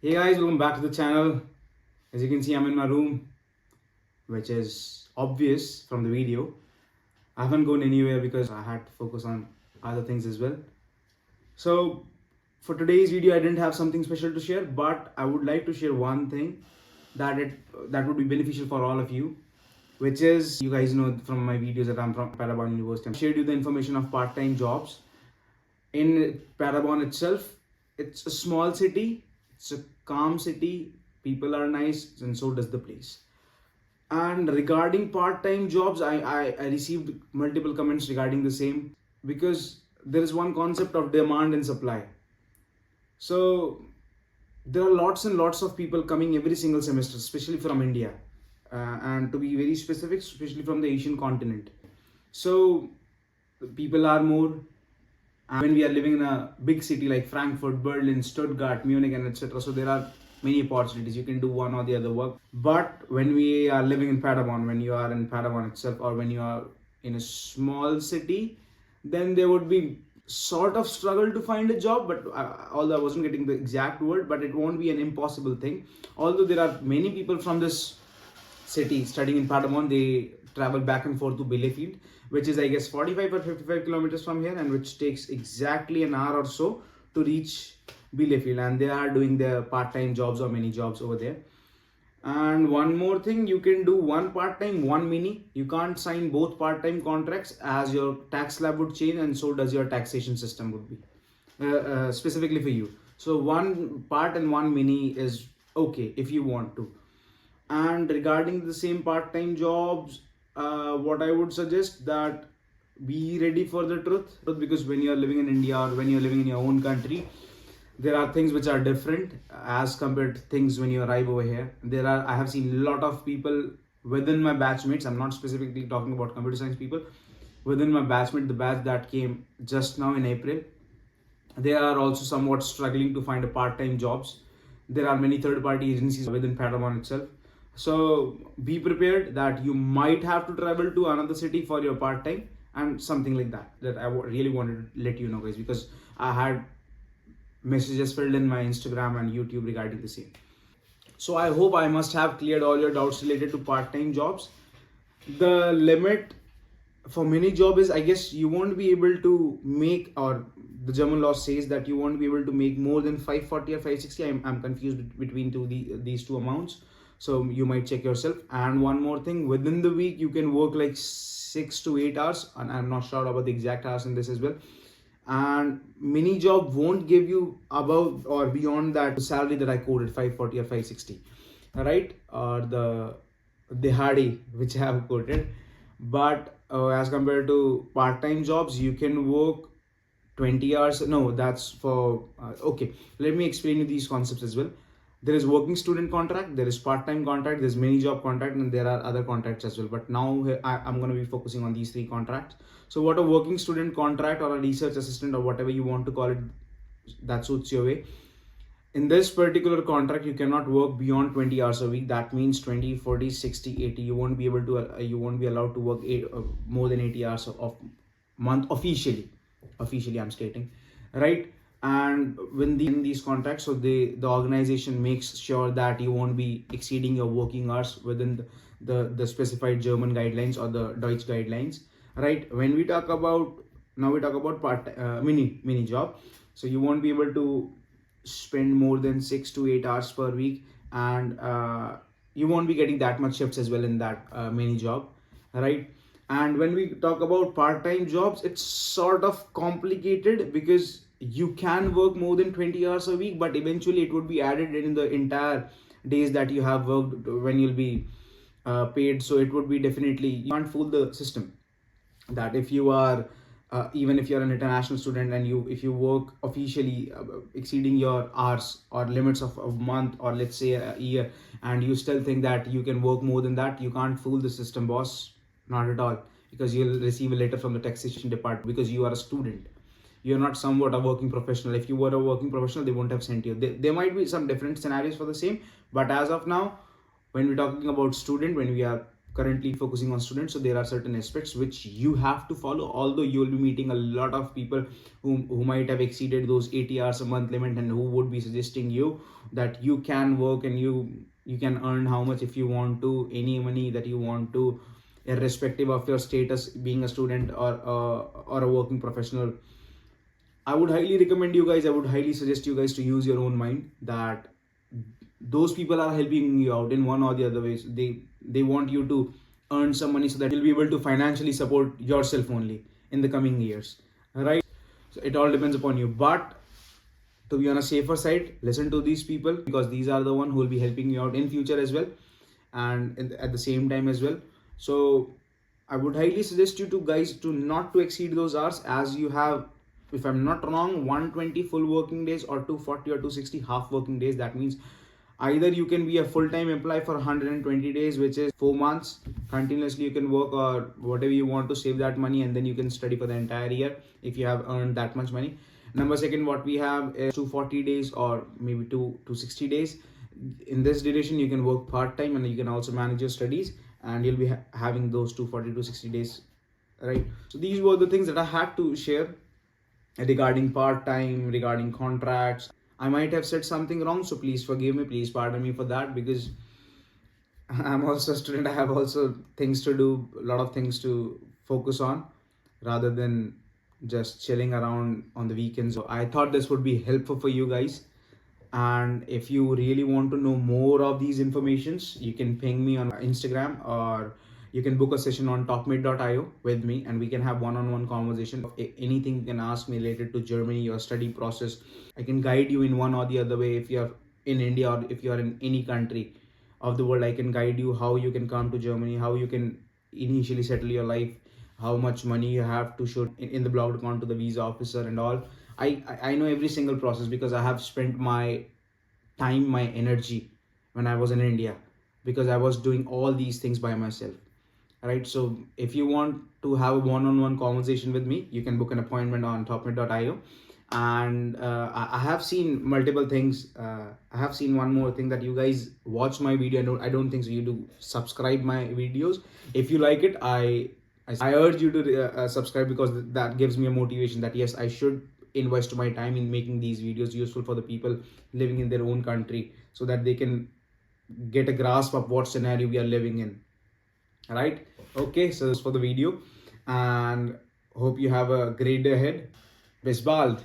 Hey guys, welcome back to the channel. As you can see, I'm in my room, which is obvious from the video. I haven't gone anywhere because I had to focus on other things as well. So for today's video, I didn't have something special to share, but I would like to share one thing that would be beneficial for all of you, which is, you guys know from my videos that I'm from Parabon University. I shared you the information of part-time jobs in Parabon itself. It's a small city, it's a calm city, people are nice, and so does the place. And regarding part-time jobs, I received multiple comments regarding the same, because there is one concept of demand and supply. So there are lots and lots of people coming every single semester, especially from India, and to be very specific, especially from the Asian continent. So people are more. And when we are living in a big city like Frankfurt, Berlin, Stuttgart, Munich, and etc., so there are many opportunities. You can do one or the other work. But when we are living in Padabon, when you are in Padabon itself, or when you are in a small city, then there would be sort of struggle to find a job. But although I wasn't getting the exact word, but it won't be an impossible thing. Although there are many people from this city studying in Padamon, they travel back and forth to Bielefeld, which is I guess 45 or 55 kilometers from here, and which takes exactly an hour or so to reach Bielefeld, and they are doing their part-time jobs or many jobs over there. And one more thing, you can do one part-time, one mini. You can't sign both part-time contracts, as your tax slab would change, and so does your taxation system would be specifically for you. So one part and one mini is okay if you want to. And regarding the same part-time jobs, what I would suggest, that be ready for the truth, because when you're living in India or when you're living in your own country, there are things which are different as compared to things when you arrive over here. I have seen a lot of people within my batchmates, I'm not specifically talking about computer science people, within my batchmate, the batch that came just now in April, they are also somewhat struggling to find a part-time jobs. There are many third-party agencies within Padamon itself. So be prepared that you might have to travel to another city for your part-time and something like that. That I really wanted to let you know, guys, because I had messages filled in my Instagram and YouTube regarding the same. So I hope I must have cleared all your doubts related to part-time jobs. The limit for many jobs is, I guess, you won't be able to make, or the German law says that you won't be able to make more than 540 or 560. I'm confused between these two amounts, so you might check yourself. And one more thing, within the week you can work like 6 to 8 hours, and I'm not sure about the exact hours in this as well. And mini job won't give you above or beyond that salary that I quoted, 540 or 560, right, or the dehadi which I have quoted. But as compared to part-time jobs, you can work 20 hours. No, that's for okay, let me explain you these concepts as well. There is working student contract, there is part-time contract, there's mini job contract, and there are other contracts as well. But now I'm going to be focusing on these three contracts. So what a working student contract, or a research assistant, or whatever you want to call it, that suits your way. In this particular contract, you cannot work beyond 20 hours a week. That means 20, 40, 60, 80. You won't be able to, you won't be allowed to work more than 80 hours of month officially. Officially, I'm stating, right? And when in these contracts, so the organization makes sure that you won't be exceeding your working hours within the specified German guidelines or the Deutsch guidelines, right? When we talk about, now we talk about mini job, so you won't be able to spend more than 6 to 8 hours per week, and you won't be getting that much shifts as well in that mini job, right? And when we talk about part-time jobs, it's sort of complicated, because you can work more than 20 hours a week, but eventually it would be added in the entire days that you have worked when you'll be paid. So it would be definitely, you can't fool the system that if you are even if you're an international student, and if you work officially exceeding your hours or limits of a month, or let's say a year, and you still think that you can work more than that, you can't fool the system, boss. Not at all, because you'll receive a letter from the taxation department, because you are a student. You're not somewhat a working professional. If you were a working professional, they won't have sent you. There might be some different scenarios for the same, but as of now, when we're talking about student, when we are currently focusing on students, so there are certain aspects which you have to follow, although you will be meeting a lot of people who might have exceeded those 80 hours a month limit, and who would be suggesting you that you can work and you can earn how much if you want to, any money that you want to, irrespective of your status being a student or a working professional. I would highly recommend you guys, I would highly suggest you guys to use your own mind, that those people are helping you out in one or the other ways. They want you to earn some money so that you'll be able to financially support yourself only in the coming years. Right? So it all depends upon you. But to be on a safer side, listen to these people, because these are the one who will be helping you out in future as well, and at the same time as well. So I would highly suggest you to guys to not to exceed those hours, as you have, if I'm not wrong, 120 full working days or 240 or 260 half working days. That means either you can be a full-time employee for 120 days, which is 4 months continuously you can work, or whatever you want to save that money, and then you can study for the entire year if you have earned that much money. Number second, what we have is 240 days or maybe 260 days. In this duration you can work part-time, and you can also manage your studies, and you'll be having those 240 to 60 days, right? So these were the things that I had to share regarding part-time, regarding contracts. I might have said something wrong, so please forgive me, please pardon me for that, because I'm also a student. I have also things to do, a lot of things to focus on, rather than just chilling around on the weekends. So I thought this would be helpful for you guys. And if you really want to know more of these informations, you can ping me on Instagram, or you can book a session on talkmate.io with me, and we can have one-on-one conversation. Anything you can ask me related to Germany, your study process. I can guide you in one or the other way. If you're in India or if you're in any country of the world, I can guide you how you can come to Germany, how you can initially settle your life, how much money you have to show in the blog account to the visa officer and all. I know every single process, because I have spent my time, my energy when I was in India, because I was doing all these things by myself. Right? So if you want to have a one-on-one conversation with me, you can book an appointment on topmate.io. And I have seen multiple things. I have seen one more thing, that you guys watch my video. I don't think so. You do subscribe my videos. If you like it, I urge you to subscribe, because that gives me a motivation that yes, I should invest my time in making these videos useful for the people living in their own country, so that they can get a grasp of what scenario we are living in. Right? Okay, so that's for the video, and hope you have a great day ahead. Bis bald.